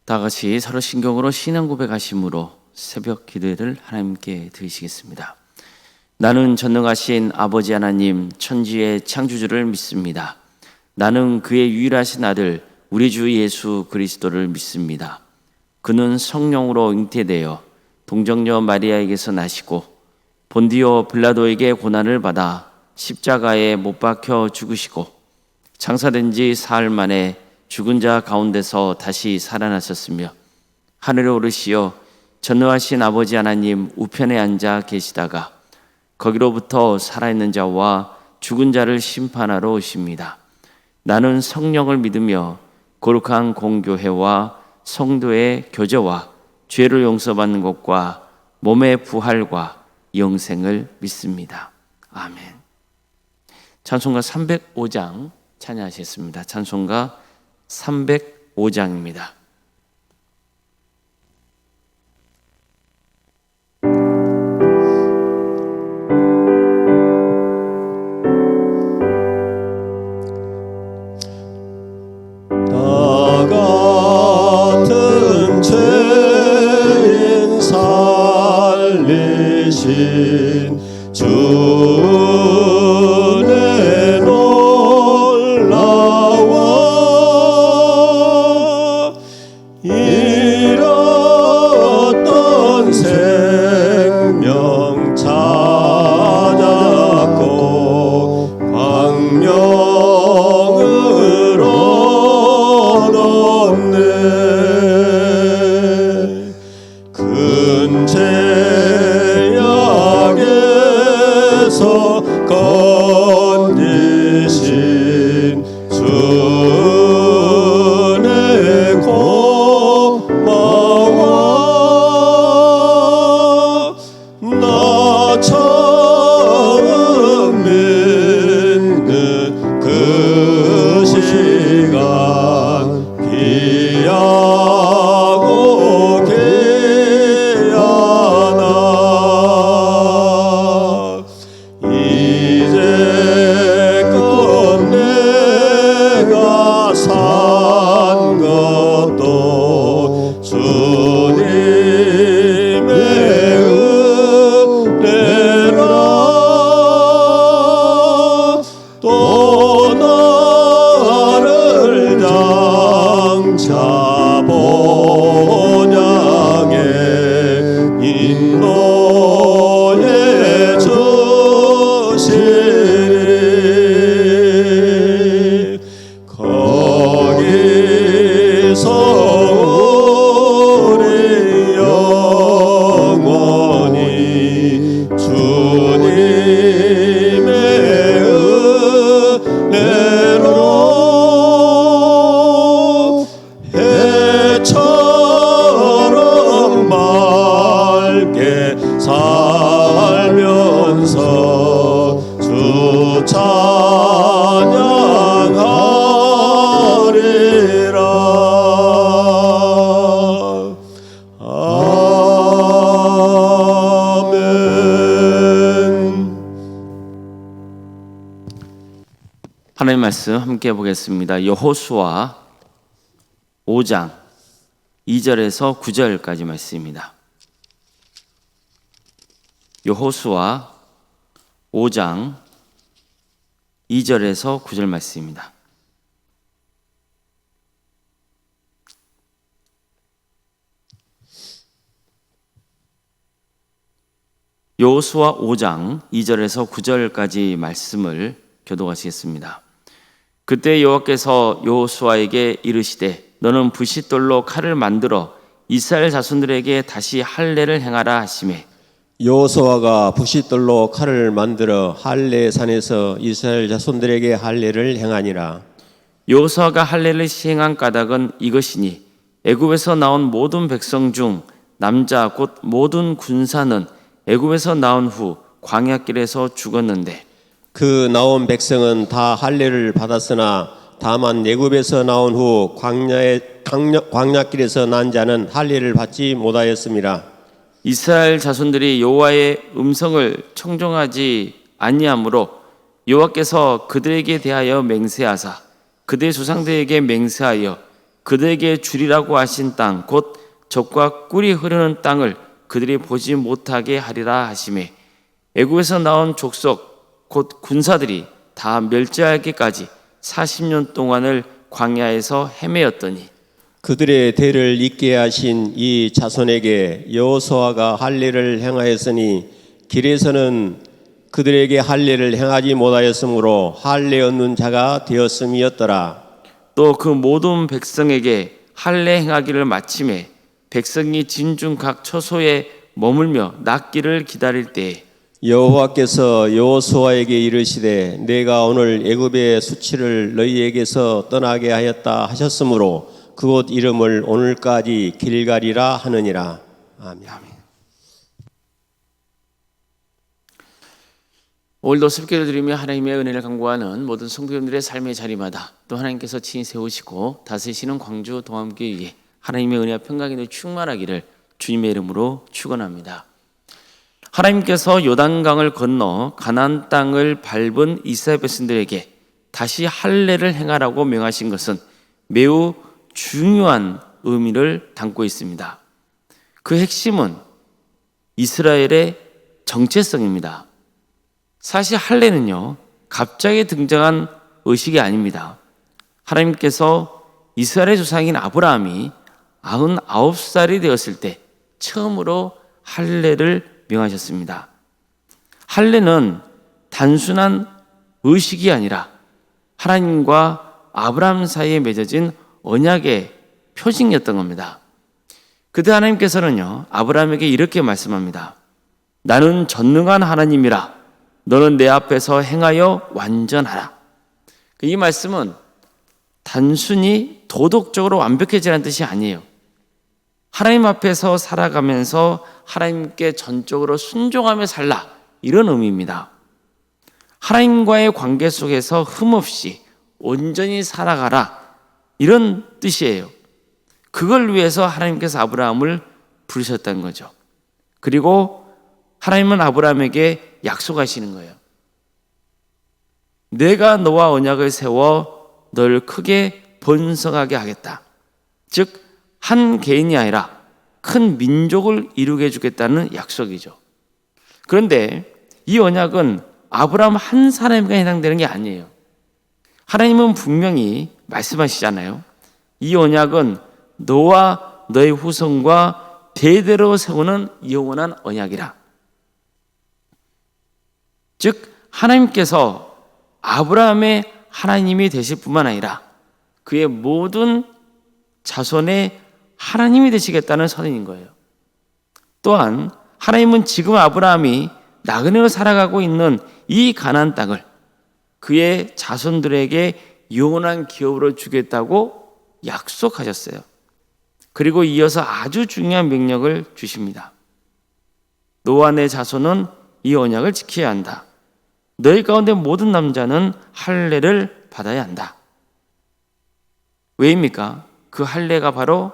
다 같이 서로 신경으로 신앙 고백하심으로 새벽 기도를 하나님께 드리시겠습니다. 나는 전능하신 아버지 하나님 천지의 창조주를 믿습니다. 나는 그의 유일하신 아들 우리 주 예수 그리스도를 믿습니다. 그는 성령으로 잉태되어 동정녀 마리아에게서 나시고 본디오 빌라도에게 고난을 받아 십자가에 못 박혀 죽으시고 장사된 지 사흘 만에 죽은 자 가운데서 다시 살아나셨으며 하늘에 오르시어 전능하신 아버지 하나님 우편에 앉아 계시다가 거기로부터 살아있는 자와 죽은 자를 심판하러 오십니다. 나는 성령을 믿으며 거룩한 공교회와 성도의 교제와 죄를 용서받는 것과 몸의 부활과 영생을 믿습니다. 아멘. 찬송가 305장 찬양하시겠습니다. 찬송가 305장입니다. 같은 죄인 살리신 주의 놀라워 잃었던 생명 찾았고 광명을 얻었네. 큰 죄악에서 건지신 주의 고마워. 나 처음 믿는 그 시간 귀하고 귀하나 이제껏 내가 산 것도 주님의 은혜라. 또 나를 장차 본향에 인도해 주시리. 거기서 우리 영원히 주님의 은혜로 해처럼 맑게 살면서 주 찬양하리라. 아멘. 하나님 말씀 함께 보겠습니다. 여호수아 5장 2절에서 9절까지 말씀입니다. 여호수아 5장 2절에서 9절 말씀입니다. 여호수아 5장 2절에서 9절까지 말씀을 교독하시겠습니다. 그때 여호와께서 여호수아에게 이르시되 너는 부싯돌로 칼을 만들어 이스라엘 자손들에게 다시 할례를 행하라 하시매 여호수아가 부싯돌로 칼을 만들어 할례 산에서 이스라엘 자손들에게 할례를 행하니라. 여호수아가 할례를 시행한 까닭은 이것이니 애굽에서 나온 모든 백성 중 남자 곧 모든 군사는 애굽에서 나온 후 광야길에서 죽었는데 그 나온 백성은 다 할례를 받았으나 다만 애굽에서 나온 후 광야길에서 난 자는 할례를 받지 못하였습니다. 이스라엘 자손들이 여호와의 음성을 청종하지 아니하므로 여호와께서 그들에게 대하여 맹세하사 그들의 조상들에게 맹세하여 그들에게 주리라고 하신 땅 곧 젖과 꿀이 흐르는 땅을 그들이 보지 못하게 하리라 하시매 애굽에서 나온 족속 곧 군사들이 다 멸절하기까지 40년 동안을 광야에서 헤매었더니 그들의 대를 잇게 하신 이 자손에게 여호수아가 할례를 행하였으니 길에서는 그들에게 할례를 행하지 못하였으므로 할례 얻는 자가 되었음이었더라. 또 그 모든 백성에게 할례 행하기를 마침에 백성이 진중 각 처소에 머물며 낫기를 기다릴 때에 여호와께서 여호수아에게 이르시되 내가 오늘 애굽의 수치를 너희에게서 떠나게 하였다 하셨으므로 그곳 이름을 오늘까지 길갈이라 하느니라. 아멘. 오늘도 습기를 드리며 하나님의 은혜를 간구하는 모든 성도님들의 삶의 자리마다 또 하나님께서 친히 세우시고 다스리시는 광주 동암교회 위에 하나님의 은혜와 평강이 충만하기를 주님의 이름으로 축원합니다. 하나님께서 요단강을 건너 가나안 땅을 밟은 이스라엘 백성들에게 다시 할례를 행하라고 명하신 것은 매우 중요한 의미를 담고 있습니다. 그 핵심은 이스라엘의 정체성입니다. 사실 할례는요, 갑자기 등장한 의식이 아닙니다. 하나님께서 이스라엘의 조상인 아브라함이 99살이 되었을 때 처음으로 할례를 명하셨습니다. 할례는 단순한 의식이 아니라 하나님과 아브라함 사이에 맺어진 언약의 표징이었던 겁니다. 그때 하나님께서는요, 아브라함에게 이렇게 말씀합니다. 나는 전능한 하나님이라 너는 내 앞에서 행하여 완전하라. 이 말씀은 단순히 도덕적으로 완벽해지라는 뜻이 아니에요. 하나님 앞에서 살아가면서 하나님께 전적으로 순종하며 살라, 이런 의미입니다. 하나님과의 관계 속에서 흠없이 온전히 살아가라, 이런 뜻이에요. 그걸 위해서 하나님께서 아브라함을 부르셨다는 거죠. 그리고 하나님은 아브라함에게 약속하시는 거예요. 내가 너와 언약을 세워 널 크게 번성하게 하겠다. 즉 한 개인이 아니라 큰 민족을 이루게 해주겠다는 약속이죠. 그런데 이 언약은 아브라함 한 사람에게 해당되는 게 아니에요. 하나님은 분명히 말씀하시잖아요. 이 언약은 너와 너의 후손과 대대로 세우는 영원한 언약이라. 즉 하나님께서 아브라함의 하나님이 되실 뿐만 아니라 그의 모든 자손의 하나님이 되시겠다는 선언인 거예요. 또한 하나님은 지금 아브라함이 나그네로 살아가고 있는 이 가나안 땅을 그의 자손들에게 영원한 기업으로 주겠다고 약속하셨어요. 그리고 이어서 아주 중요한 명령을 주십니다. 너와 내 자손은 이 언약을 지켜야 한다. 너희 가운데 모든 남자는 할례를 받아야 한다. 왜입니까? 그 할례가 바로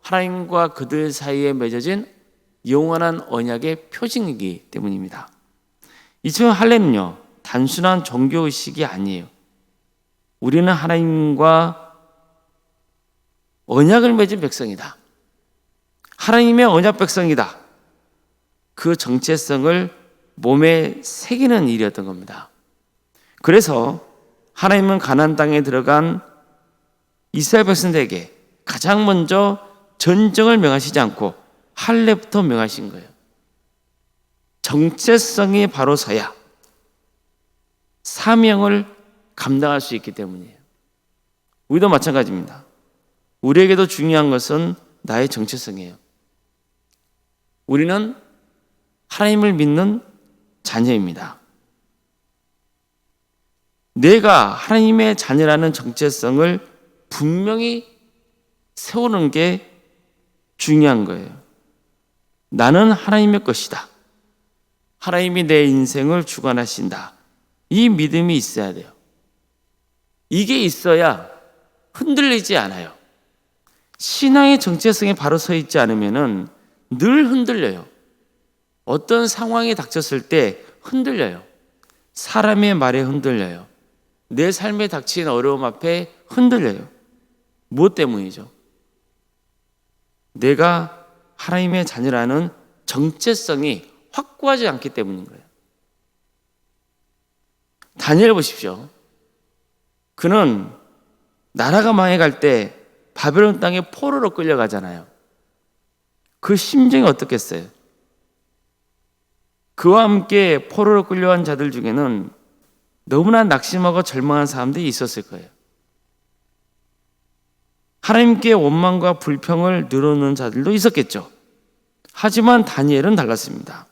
하나님과 그들 사이에 맺어진 영원한 언약의 표징이기 때문입니다. 이처럼 할례는요, 단순한 종교의식이 아니에요. 우리는 하나님과 언약을 맺은 백성이다. 하나님의 언약 백성이다. 그 정체성을 몸에 새기는 일이었던 겁니다. 그래서 하나님은 가나안 땅에 들어간 이스라엘 백성들에게 가장 먼저 전쟁을 명하시지 않고 할례부터 명하신 거예요. 정체성이 바로 서야 사명을 감당할 수 있기 때문이에요. 우리도 마찬가지입니다. 우리에게도 중요한 것은 나의 정체성이에요. 우리는 하나님을 믿는 자녀입니다. 내가 하나님의 자녀라는 정체성을 분명히 세우는 게 중요한 거예요. 나는 하나님의 것이다. 하나님이 내 인생을 주관하신다. 이 믿음이 있어야 돼요. 이게 있어야 흔들리지 않아요. 신앙의 정체성이 바로 서 있지 않으면 늘 흔들려요. 어떤 상황이 닥쳤을 때 흔들려요. 사람의 말에 흔들려요. 내 삶에 닥친 어려움 앞에 흔들려요. 무엇 때문이죠? 내가 하나님의 자녀라는 정체성이 확고하지 않기 때문인 거예요. 다니엘 보십시오. 그는 나라가 망해갈 때 바벨론 땅에 포로로 끌려가잖아요. 그 심정이 어떻겠어요? 그와 함께 포로로 끌려간 자들 중에는 너무나 낙심하고 절망한 사람들이 있었을 거예요. 하나님께 원망과 불평을 늘어놓는 자들도 있었겠죠. 하지만 다니엘은 달랐습니다.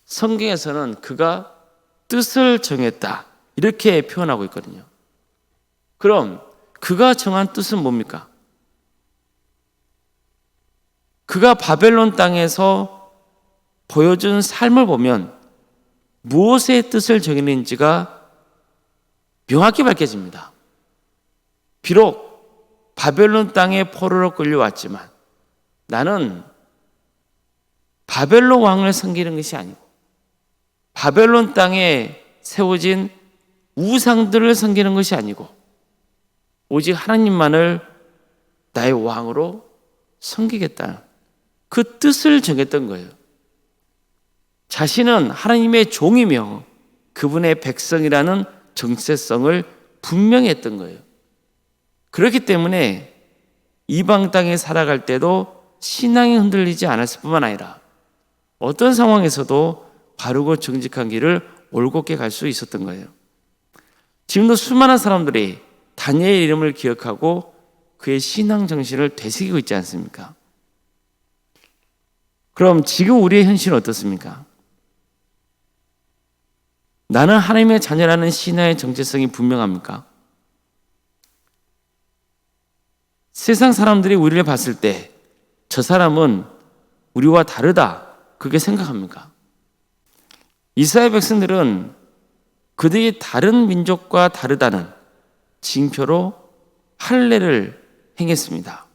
성경에서는 그가 뜻을 정했다 이렇게 표현하고 있거든요. 그럼 그가 정한 뜻은 뭡니까? 그가 바벨론 땅에서 보여준 삶을 보면 무엇의 뜻을 정했는지가 명확히 밝혀집니다. 비록 바벨론 땅에 포로로 끌려왔지만 나는 바벨론 왕을 섬기는 것이 아니고 바벨론 땅에 세워진 우상들을 섬기는 것이 아니고 오직 하나님만을 나의 왕으로 섬기겠다는 그 뜻을 정했던 거예요. 자신은 하나님의 종이며 그분의 백성이라는 정체성을 분명히 했던 거예요. 그렇기 때문에 이방 땅에 살아갈 때도 신앙이 흔들리지 않았을 뿐만 아니라 어떤 상황에서도 바르고 정직한 길을 올곧게 갈 수 있었던 거예요. 지금도 수많은 사람들이 다니엘 이름을 기억하고 그의 신앙 정신을 되새기고 있지 않습니까? 그럼 지금 우리의 현실은 어떻습니까? 나는 하나님의 자녀라는 신앙의 정체성이 분명합니까? 세상 사람들이 우리를 봤을 때 저 사람은 우리와 다르다 그렇게 생각합니까? 이스라엘 백성들은 그들이 다른 민족과 다르다는 징표로 할례를 행했습니다.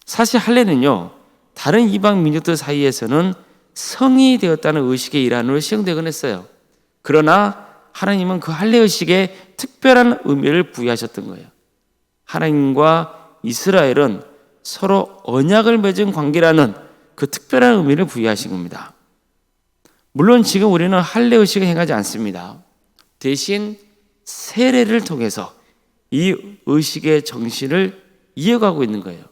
사실 할례는요, 다른 이방 민족들 사이에서는 성이 되었다는 의식의 일환으로 시행되곤 했어요. 그러나 하나님은 그 할례 의식에 특별한 의미를 부여하셨던 거예요. 하나님과 이스라엘은 서로 언약을 맺은 관계라는 그 특별한 의미를 부여하신 겁니다. 물론 지금 우리는 할례 의식을 행하지 않습니다. 대신 세례를 통해서 이 의식의 정신을 이어가고 있는 거예요.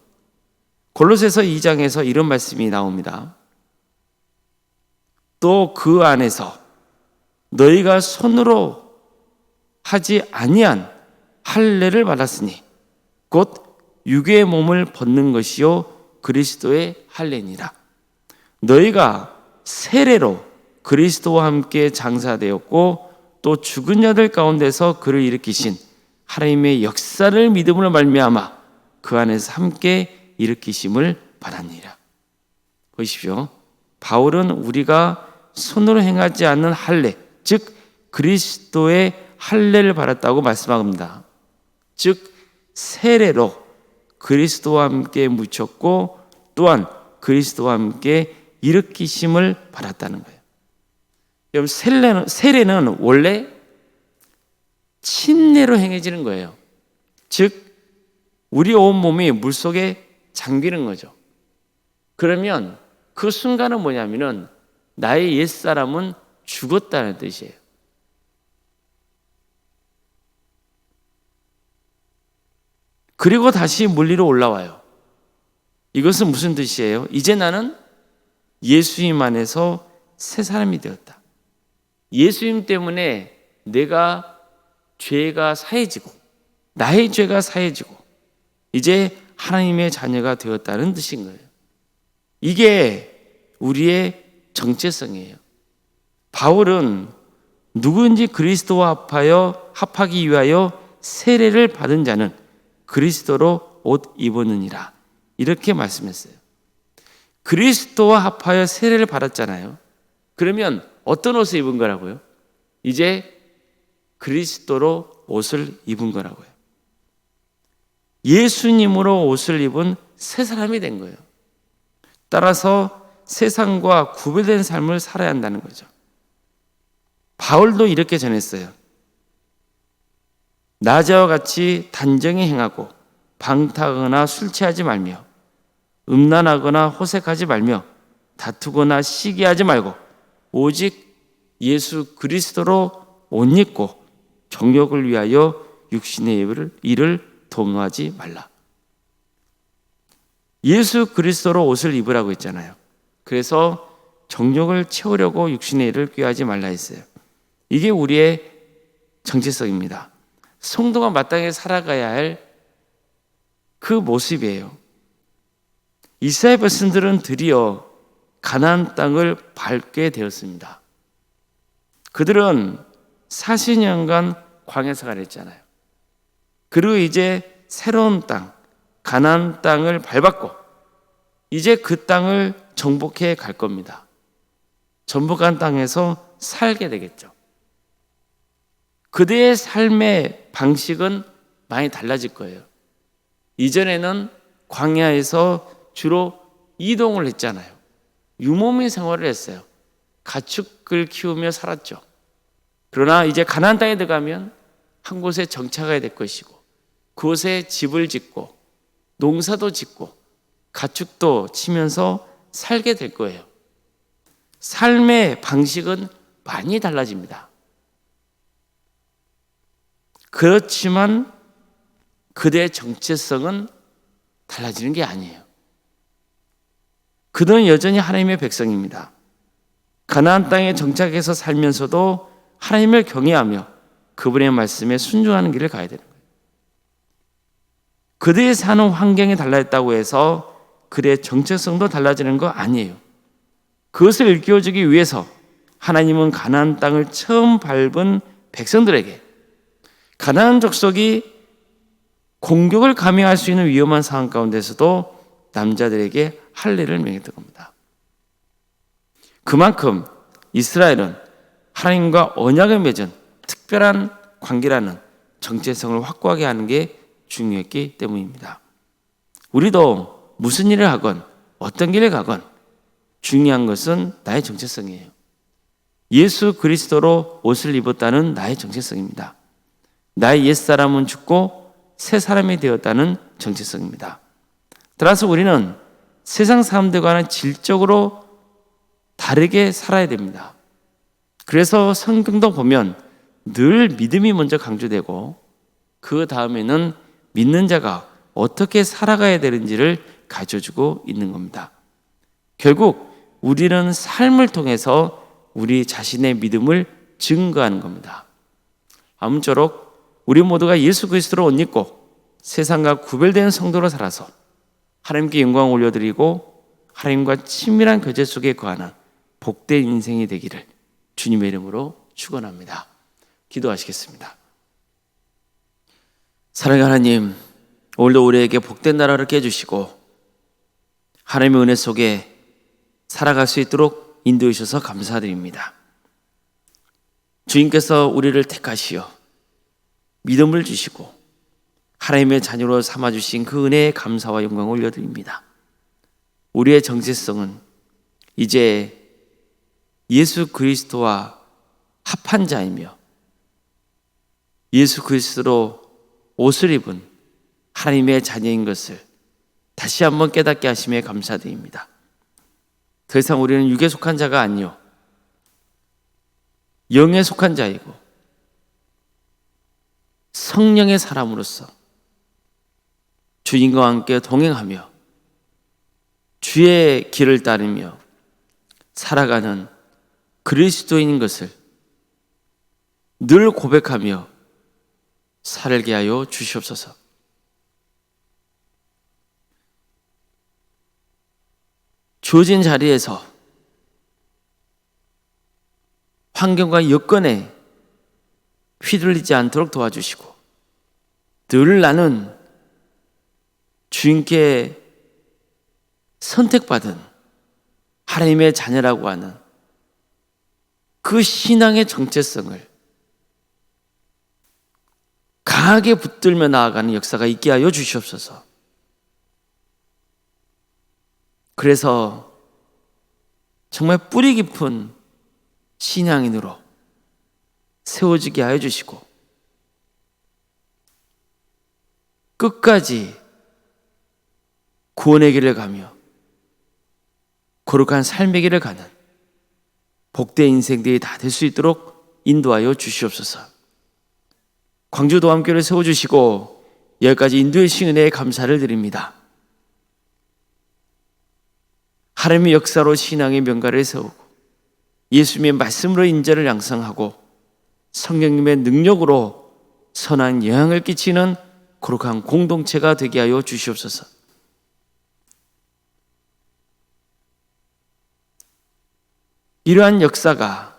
골로새서 2장에서 이런 말씀이 나옵니다. 또 그 안에서 너희가 손으로 하지 아니한 할례를 받았으니 곧 육의 몸을 벗는 것이요 그리스도의 할례니라. 너희가 세례로 그리스도와 함께 장사되었고 또 죽은 자들 가운데서 그를 일으키신 하나님의 역사를 믿음으로 말미암아 그 안에서 함께 일으키심을 받았니라. 보십시오. 바울은 우리가 손으로 행하지 않는 할례, 즉 그리스도의 할례를 받았다고 말씀합니다. 즉 세례로 그리스도와 함께 묻혔고 또한 그리스도와 함께 일으키심을 받았다는 거예요. 여러분, 세례는 원래 침례로 행해지는 거예요. 즉 우리 온몸이 물속에 잠기는 거죠. 그러면 그 순간은 뭐냐면은 나의 옛사람은 죽었다는 뜻이에요. 그리고 다시 물 위로 올라와요. 이것은 무슨 뜻이에요? 이제 나는 예수님 안에서 새 사람이 되었다. 예수님 때문에 내가 죄가 사해지고 나의 죄가 사해지고 이제 하나님의 자녀가 되었다는 뜻인 거예요. 이게 우리의 정체성이에요. 바울은 누구든지 그리스도와 합하기 위하여 세례를 받은 자는 그리스도로 옷 입었느니라 이렇게 말씀했어요. 그리스도와 합하여 세례를 받았잖아요. 그러면 어떤 옷을 입은 거라고요? 이제 그리스도로 옷을 입은 거라고요. 예수님으로 옷을 입은 새 사람이 된 거예요. 따라서 세상과 구별된 삶을 살아야 한다는 거죠. 바울도 이렇게 전했어요. 낮아와 같이 단정히 행하고 방탕하거나 술 취하지 말며 음란하거나 호색하지 말며 다투거나 시기하지 말고 오직 예수 그리스도로 옷 입고 정욕을 위하여 육신의 일을 도모하지 말라. 예수 그리스도로 옷을 입으라고 했잖아요. 그래서 정욕을 채우려고 육신의 일을 꾀하지 말라 했어요. 이게 우리의 정체성입니다. 성도가 마땅히 살아가야 할 그 모습이에요. 이스라엘 백성들은 드디어 가나안 땅을 밟게 되었습니다. 그들은 40년간 광야 생활을 했잖아요. 그리고 이제 새로운 땅, 가나안 땅을 밟았고 이제 그 땅을 정복해 갈 겁니다. 정복한 땅에서 살게 되겠죠. 그들의 삶의 방식은 많이 달라질 거예요. 이전에는 광야에서 주로 이동을 했잖아요. 유목민 생활을 했어요. 가축을 키우며 살았죠. 그러나 이제 가나안 땅에 들어가면 한 곳에 정착해야 될 것이고 그곳에 집을 짓고 농사도 짓고 가축도 치면서 살게 될 거예요. 삶의 방식은 많이 달라집니다. 그렇지만 그들의 정체성은 달라지는 게 아니에요. 그들은 여전히 하나님의 백성입니다. 가나안 땅에 정착해서 살면서도 하나님을 경외하며 그분의 말씀에 순종하는 길을 가야 되는 거예요. 그들이 사는 환경이 달라졌다고 해서 그들의 정체성도 달라지는 거 아니에요. 그것을 일깨워주기 위해서 하나님은 가나안 땅을 처음 밟은 백성들에게 가나안 족속이 공격을 감행할 수 있는 위험한 상황 가운데서도 남자들에게 할례를 명했던 겁니다. 그만큼 이스라엘은 하나님과 언약을 맺은 특별한 관계라는 정체성을 확고하게 하는 게 중요했기 때문입니다. 우리도 무슨 일을 하건 어떤 길을 가건 중요한 것은 나의 정체성이에요. 예수 그리스도로 옷을 입었다는 나의 정체성입니다. 나의 옛사람은 죽고 새 사람이 되었다는 정체성입니다. 따라서 우리는 세상 사람들과는 질적으로 다르게 살아야 됩니다. 그래서 성경도 보면 늘 믿음이 먼저 강조되고 그 다음에는 믿는 자가 어떻게 살아가야 되는지를 가르쳐주고 있는 겁니다. 결국 우리는 삶을 통해서 우리 자신의 믿음을 증거하는 겁니다. 아무쪼록 우리 모두가 예수 그리스도로 옷 입고 세상과 구별된 성도로 살아서 하나님께 영광 올려드리고 하나님과 친밀한 교제 속에 거하는 복된 인생이 되기를 주님의 이름으로 축원합니다. 기도하시겠습니다. 사랑하는 하나님, 오늘도 우리에게 복된 나라를 깨주시고 하나님의 은혜 속에 살아갈 수 있도록 인도해 주셔서 감사드립니다. 주님께서 우리를 택하시어 믿음을 주시고 하나님의 자녀로 삼아주신 그 은혜에 감사와 영광을 올려드립니다. 우리의 정체성은 이제 예수 그리스도와 합한 자이며 예수 그리스도로 옷을 입은 하나님의 자녀인 것을 다시 한번 깨닫게 하심에 감사드립니다. 더 이상 우리는 육에 속한 자가 아니요 영에 속한 자이고 성령의 사람으로서 주님과 함께 동행하며 주의 길을 따르며 살아가는 그리스도인인 것을 늘 고백하며 살게 하여 주시옵소서. 주어진 자리에서 환경과 여건에 휘둘리지 않도록 도와주시고 늘 나는 주님께 선택받은 하나님의 자녀라고 하는 그 신앙의 정체성을 강하게 붙들며 나아가는 역사가 있게 하여 주시옵소서. 그래서 정말 뿌리 깊은 신앙인으로 세워지게 하여 주시고 끝까지 구원의 길을 가며 거룩한 삶의 길을 가는 복된 인생들이 다 될 수 있도록 인도하여 주시옵소서. 광주도함교를 세워주시고 여기까지 인도해 주신 은혜에 감사를 드립니다. 하나님의 역사로 신앙의 명가를 세우고 예수님의 말씀으로 인자를 양성하고 성령님의 능력으로 선한 영향을 끼치는 거룩한 공동체가 되게 하여 주시옵소서. 이러한 역사가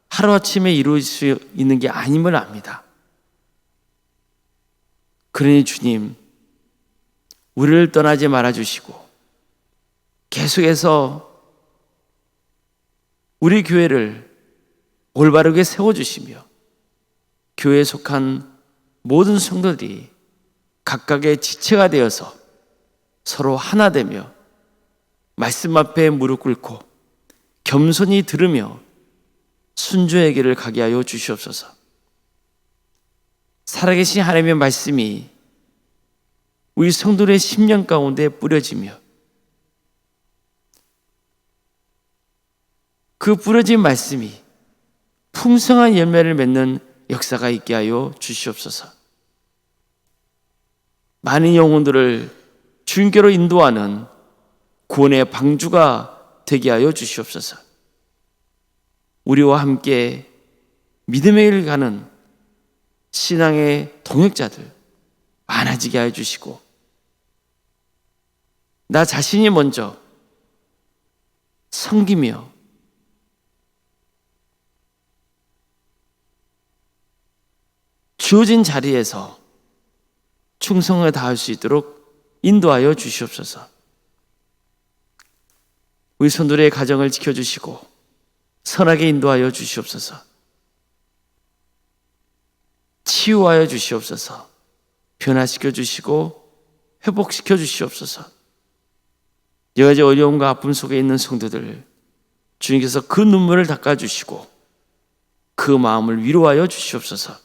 하루아침에 이루어질 수 있는 게 아님을 압니다. 그러니 주님, 우리를 떠나지 말아주시고 계속해서 우리 교회를 올바르게 세워주시며 교회에 속한 모든 성도들이 각각의 지체가 되어서 서로 하나 되며 말씀 앞에 무릎 꿇고 겸손히 들으며 순종의 길을 가게 하여 주시옵소서. 살아계신 하나님의 말씀이 우리 성도들의 심령 가운데 뿌려지며 그 뿌려진 말씀이 풍성한 열매를 맺는 역사가 있게 하여 주시옵소서. 많은 영혼들을 주님께로 인도하는 구원의 방주가 되게 하여 주시옵소서. 우리와 함께 믿음의 길을 가는 신앙의 동역자들 많아지게 하여 주시고 나 자신이 먼저 섬기며 주어진 자리에서 충성을 다할 수 있도록 인도하여 주시옵소서. 우리 손들의 가정을 지켜주시고 선하게 인도하여 주시옵소서. 치유하여 주시옵소서. 변화시켜 주시고 회복시켜 주시옵소서. 여러 가지 어려움과 아픔 속에 있는 성도들 주님께서 그 눈물을 닦아주시고 그 마음을 위로하여 주시옵소서.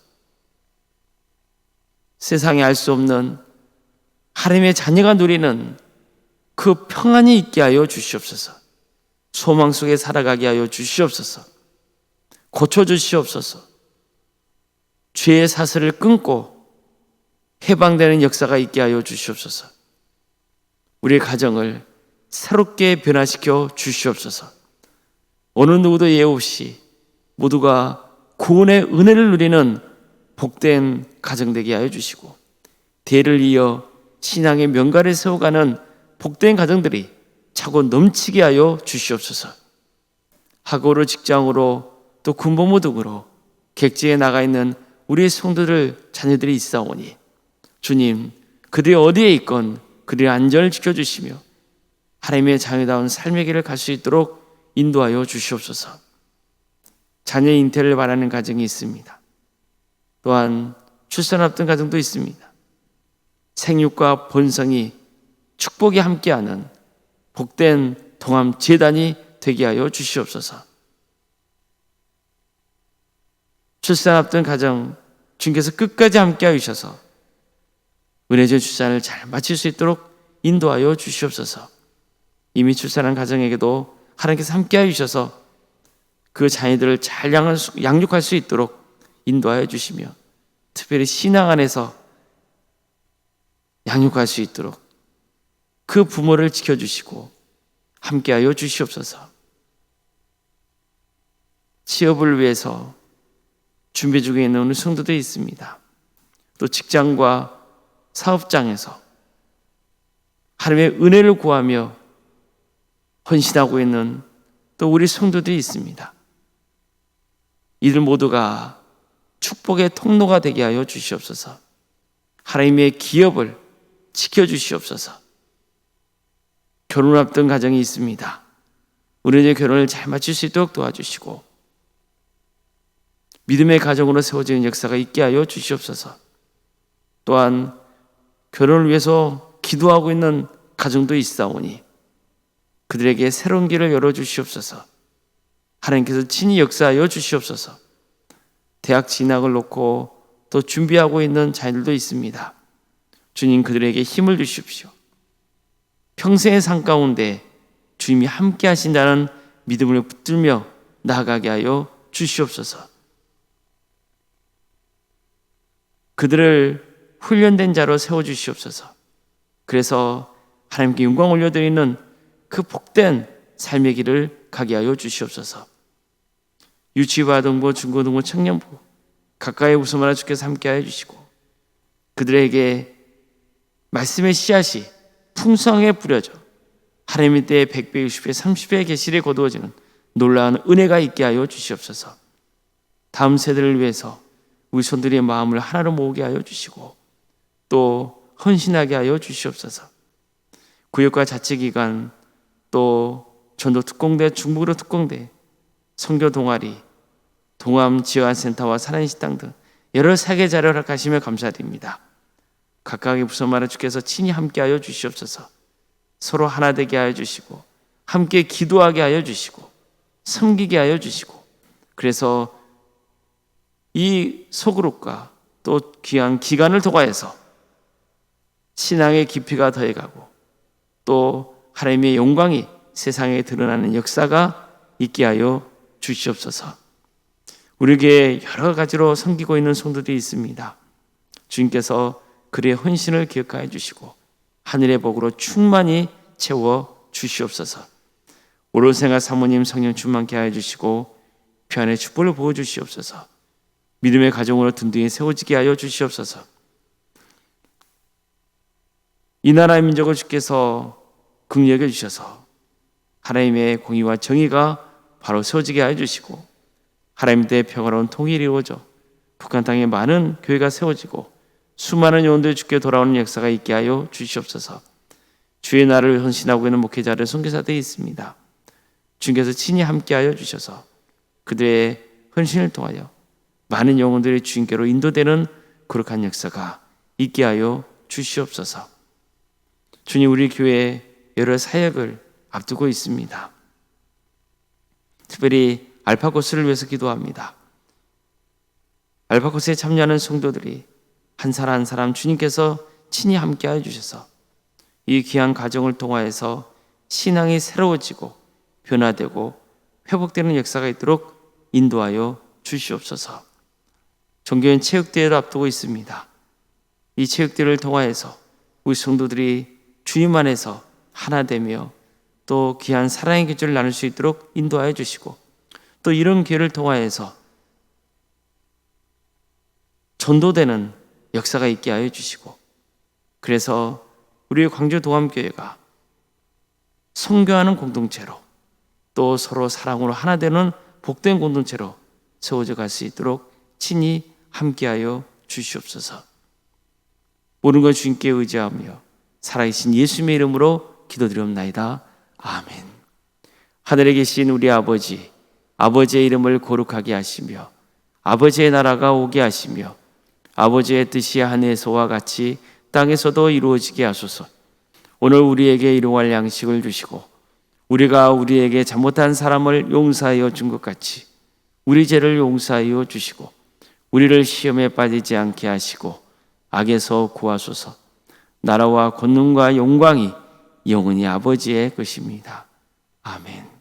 세상에 알 수 없는 하나님의 자녀가 누리는 그 평안이 있게 하여 주시옵소서. 소망 속에 살아가게 하여 주시옵소서. 고쳐주시옵소서. 죄의 사슬을 끊고 해방되는 역사가 있게 하여 주시옵소서. 우리의 가정을 새롭게 변화시켜 주시옵소서. 어느 누구도 예우 없이 모두가 구원의 은혜를 누리는 복된 가정 되게 하여 주시고 대를 이어 신앙의 명가를 세워가는 복된 가정들이 차고 넘치게 하여 주시옵소서. 학교로 직장으로 또 군복무 등으로 객지에 나가 있는 우리의 성도들 자녀들이 있사오니 주님, 그들이 어디에 있건 그들의 안전을 지켜주시며 하나님의 자녀다운 삶의 길을 갈 수 있도록 인도하여 주시옵소서. 자녀 잉태를 바라는 가정이 있습니다. 또한 출산 앞둔 가정도 있습니다. 생육과 본성이 축복이 함께하는 복된 동암 재단이 되게 하여 주시옵소서. 출산 앞둔 가정 주님께서 끝까지 함께하여 주셔서 은혜의 출산을 잘 마칠 수 있도록 인도하여 주시옵소서. 이미 출산한 가정에게도 하나님께서 함께하여 주셔서 그 자녀들을 잘 양육할 수 있도록 인도하여 주시며 특별히 신앙 안에서 양육할 수 있도록 그 부모를 지켜주시고 함께하여 주시옵소서. 취업을 위해서 준비 중에 있는 우리 성도들이 있습니다. 또 직장과 사업장에서 하나님의 은혜를 구하며 헌신하고 있는 또 우리 성도들이 있습니다. 이들 모두가 축복의 통로가 되게 하여 주시옵소서. 하나님의 기업을 지켜주시옵소서. 결혼 앞둔 가정이 있습니다. 우리의 결혼을 잘 마칠 수 있도록 도와주시고 믿음의 가정으로 세워지는 역사가 있게 하여 주시옵소서. 또한 결혼을 위해서 기도하고 있는 가정도 있사오니 그들에게 새로운 길을 열어주시옵소서. 하나님께서 친히 역사하여 주시옵소서. 대학 진학을 놓고 또 준비하고 있는 자녀들도 있습니다. 주님, 그들에게 힘을 주십시오. 평생의 삶 가운데 주님이 함께 하신다는 믿음을 붙들며 나아가게 하여 주시옵소서. 그들을 훈련된 자로 세워주시옵소서. 그래서 하나님께 영광 올려드리는 그 복된 삶의 길을 가게 하여 주시옵소서. 유치부, 아동부, 중고등부, 청년부 가까이 웃음하라 주께서 함께하여 주시고 그들에게 말씀의 씨앗이 풍성하게 뿌려져 하나님의 때에 100배, 60배, 30배의 계시를 거두어지는 놀라운 은혜가 있게 하여 주시옵소서. 다음 세대를 위해서 우리 손들의 마음을 하나로 모으게 하여 주시고 또 헌신하게 하여 주시옵소서. 구역과 자치기관 또 전도 특공대, 중북으로 특공대, 선교 동아리, 동암 지원센터와 살아있는 식당 등 여러 사계자를 허락하시며 감사드립니다. 각각의 부서마다 주께서 친히 함께하여 주시옵소서. 서로 하나 되게 하여 주시고 함께 기도하게 하여 주시고 섬기게 하여 주시고 그래서 이 소그룹과 또 귀한 기간을 통하여서 신앙의 깊이가 더해가고 또 하나님의 영광이 세상에 드러나는 역사가 있게 하여 주시옵소서. 우리에게 여러 가지로 섬기고 있는 성도들이 있습니다. 주님께서 그의 헌신을 기억하여 주시고 하늘의 복으로 충만히 채워 주시옵소서. 오롯생활 사모님 성령 충만케 하여 주시고 평안의 축복을 부어 주시옵소서. 믿음의 가정으로 든든히 세워지게 하여 주시옵소서. 이 나라의 민족을 주께서 긍휼히 주셔서 하나님의 공의와 정의가 바로 세워지게 하여 주시고 하나님의 평화로운 통일이 이루어져 북한 땅에 많은 교회가 세워지고 수많은 영혼들이 주께 돌아오는 역사가 있게 하여 주시옵소서. 주의 날을 헌신하고 있는 목회자들, 선교사들이 있습니다. 주님께서 친히 함께하여 주셔서 그들의 헌신을 통하여 많은 영혼들이 주님께로 인도되는 거룩한 역사가 있게 하여 주시옵소서. 주님, 우리 교회에 여러 사역을 앞두고 있습니다. 특별히 알파코스를 위해서 기도합니다. 알파코스에 참여하는 성도들이 한 사람 한 사람 주님께서 친히 함께하여 주셔서 이 귀한 가정을 통하여서 신앙이 새로워지고 변화되고 회복되는 역사가 있도록 인도하여 주시옵소서. 종교인 체육대회를 앞두고 있습니다. 이 체육대회를 통하여서 우리 성도들이 주님 안에서 하나 되며 또 귀한 사랑의 기초를 나눌 수 있도록 인도하여 주시고 또 이런 기회를 통하여서 전도되는 역사가 있게 하여 주시고 그래서 우리의 광주 동암교회가 선교하는 공동체로 또 서로 사랑으로 하나 되는 복된 공동체로 세워져 갈 수 있도록 친히 함께하여 주시옵소서. 모든 것 주님께 의지하며 살아계신 예수님의 이름으로 기도드리옵나이다. 아멘. 하늘에 계신 우리 아버지, 아버지의 이름을 거룩하게 하시며 아버지의 나라가 오게 하시며 아버지의 뜻이 하늘에서와 같이 땅에서도 이루어지게 하소서. 오늘 우리에게 일용할 양식을 주시고 우리가 우리에게 잘못한 사람을 용서하여 준 것 같이 우리 죄를 용서하여 주시고 우리를 시험에 빠지지 않게 하시고 악에서 구하소서. 나라와 권능과 영광이 영원히 아버지의 것입니다. 아멘.